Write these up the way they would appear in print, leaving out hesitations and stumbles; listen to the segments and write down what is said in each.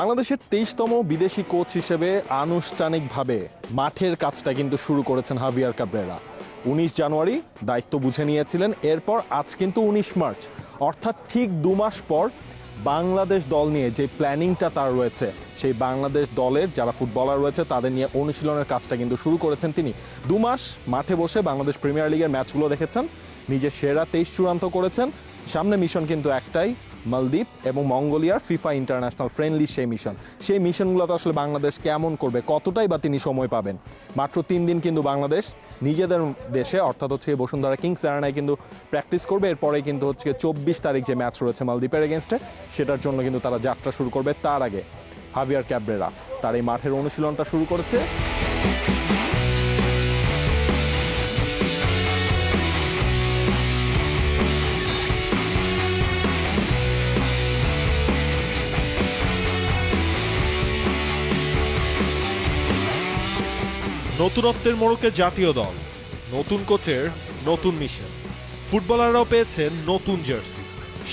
বাংলাদেশের 23তম বিদেশি কোচ হিসেবে আনুষ্ঠানিকভাবে মাঠের কাজটা কিন্তু শুরু করেছেন হাভিয়ার কাবরেরা। 19 জানুয়ারি দায়িত্ব বুঝে নিয়েছিলেন। এরপর আজ কিন্তু 19 মার্চ, অর্থাৎ ঠিক 2 মাস পর বাংলাদেশ দল নিয়ে যে প্ল্যানিংটা তার রয়েছে, সেই বাংলাদেশ দলের যারা ফুটবলার রয়েছে তাদের নিয়ে অনুশীলনের কাজটা কিন্তু শুরু করেছেন তিনি। 2 মাস মাঠে বসে বাংলাদেশ প্রিমিয়ার লিগের ম্যাচগুলো দেখেছেন, নিজের সেরা 23 চূড়ান্ত করেছেন। সামনে মিশন কিন্তু একটাই, মালদ্বীপ এবং মঙ্গোলিয়ার ফিফা ইন্টারন্যাশনাল ফ্রেন্ডলি সেই মিশন। সেই মিশনগুলোতে আসলে বাংলাদেশ কেমন করবে, কতটাই বা তিনি সময় পাবেন। মাত্র 3 দিন কিন্তু বাংলাদেশ নিজেদের দেশে অর্থাৎ হচ্ছে বসুন্ধরা কিংস অ্যারেনায় কিন্তু প্র্যাকটিস করবে। এরপরে কিন্তু হচ্ছে 24 তারিখ যে ম্যাচ রয়েছে মালদ্বীপের এগেনস্টে, সেটার জন্য কিন্তু তারা যাত্রা শুরু করবে। তার আগে হাভিয়ার ক্যাবরেরা তার এই মাঠের অনুশীলনটা শুরু করেছে। নতুনত্বের মোড়কে জাতীয় দল, নতুন কোচের নতুন মিশন, ফুটবলাররাও পেয়েছেন নতুন জার্সি।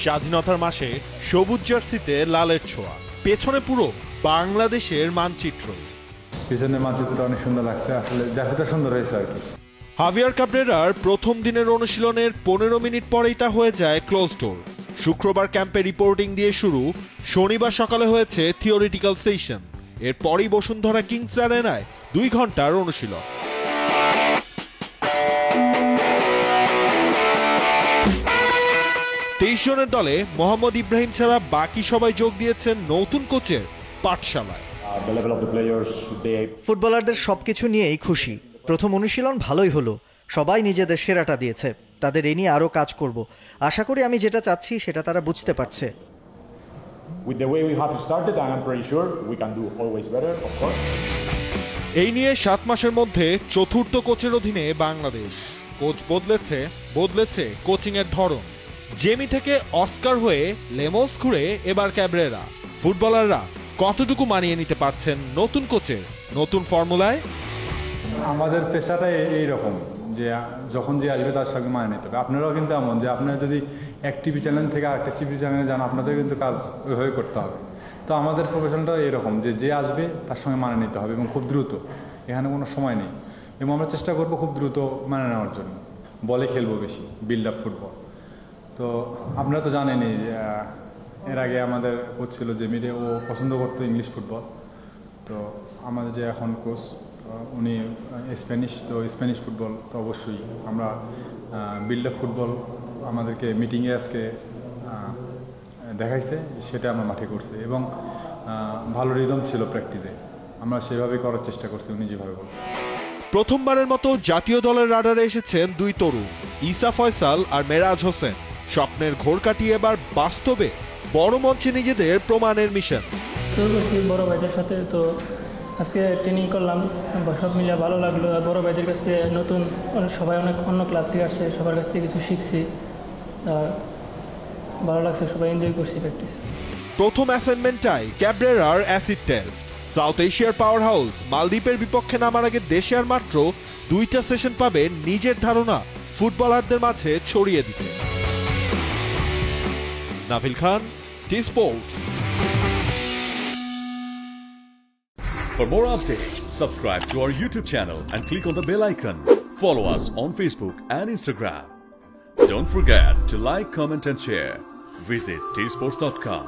স্বাধীনতার মাসে সবুজ জার্সিতে লালের ছোঁয়া, পেছনে পুরো বাংলাদেশের মানচিত্র। পিছনের মানচিত্রটা অনেক সুন্দর লাগছে, আসলে জার্সিটা সুন্দর হয়েছে আর কি। হাভিয়ার কাবরেরার প্রথম দিনের অনুশীলনের 15 মিনিট পরেই তা হয়ে যায় ক্লোজ ডোর। শুক্রবার ক্যাম্পে রিপোর্টিং দিয়ে শুরু, শনিবার সকালে হয়েছে থিওরিটিক্যাল সেশন, এরপরই বসুন্ধরা কিংস অ্যারেনায় 2 ঘন্টার অনুশীলন। তেইশ জনের দলে মোহাম্মদ ইব্রাহিম ছাড়া বাকি সবাই যোগ দিয়েছেন নতুন কোচের পাঠশালায়। ফুটবলারদের সবকিছু নিয়েই খুশি। প্রথম অনুশীলন ভালোই হলো, সবাই নিজেদের সেরাটা দিয়েছে। তাদের এ নিয়ে আরো কাজ করব। আশা করি আমি যেটা চাচ্ছি সেটা তারা বুঝতে পারছে। এই নিয়ে 7 মাসের মধ্যে চতুর্থ কোচের অধীনে বাংলাদেশ। কোচ বদলেছে কোচিং এর ধরন। জেমি থেকে অস্কার হয়ে লেমোস ঘুরে এবার ক্যাবরেরা। ফুটবলাররা কতটুকু মানিয়ে নিতে পারছেন নতুন কোচের নতুন ফর্মুলায়? আমাদের পেশাটাই এইরকম যে যখন যে আসবে তার সঙ্গে মানিয়ে নিতে হবে। আপনারাও কিন্তু এমন যে আপনারা যদি এক টিভি চ্যানেল থেকে আরেকটা টিভি চ্যানেলে যান, আপনাদের কিন্তু কাজ ওইভাবে করতে হবে। তো আমাদের প্রফেশনটাও এরকম যে আসবে তার সঙ্গে মানিয়ে নিতে হবে এবং খুব দ্রুত, এখানে কোনো সময় নেই। এবং আমরা চেষ্টা করবো খুব দ্রুত মানিয়ে নেওয়ার জন্য। বলে খেলবো বেশি, বিল্ড আপ ফুটবল। তো আপনারা তো জানেনই এর আগে আমাদের কোচ ছিল জেমিরে, ও পছন্দ করতো ইংলিশ ফুটবল। তো আমাদের যে এখন কোচ উনি স্প্যানিশ, তো স্প্যানিশ ফুটবল তো অবশ্যই আমরা বিল্ড আপ ফুটবল আমাদেরকে মিটিংয়ে আজকে দেখাইছে, সেটা আমরা মাঠে করছি এবং ভালো রিদম ছিল প্র্যাকটিসে। আমরা সেভাবেই করার চেষ্টা করছি উনি যেভাবে বলছে। প্রথমবারের মতো জাতীয় দলের রাডারে এসেছেন 2 তরুণ, ঈসা ফয়সাল আর মেরাজ হোসেন। স্বপ্নের ঘোর কাটিয়ে এবার বাস্তবে বড় মঞ্চে নিজেদের প্রমাণের মিশন। বড় ভাইদের সাথে তো আজকে ট্রেনিং করলাম, সব মিলে ভালো লাগলো। বড় ভাইদের কাছ থেকে নতুন সবাই অনেক অন্য ক্লাব থেকে আসছে, সবার কাছ থেকে কিছু শিখছি, ভালো লাগছে, সবাই এনজয় করছি প্র্যাকটিস। প্রথম অ্যাসাইনমেন্টটাই ক্যাবরেরার অ্যাসিড টেস্ট। সাউথ এশিয়ার পাওয়ার হাউস মালদ্বীপের বিপক্ষে নামার আগে দেশে আর মাত্র 2টা সেশন পাবেন নিজের ধারণা ফুটবলারদের মাঝে ছড়িয়ে দিতে। Neville Khan, T Sports. For more updates, subscribe to our YouTube channel and click on the bell icon. Follow us on Facebook and Instagram. Don't forget to like, comment and share. Visit tsports.com.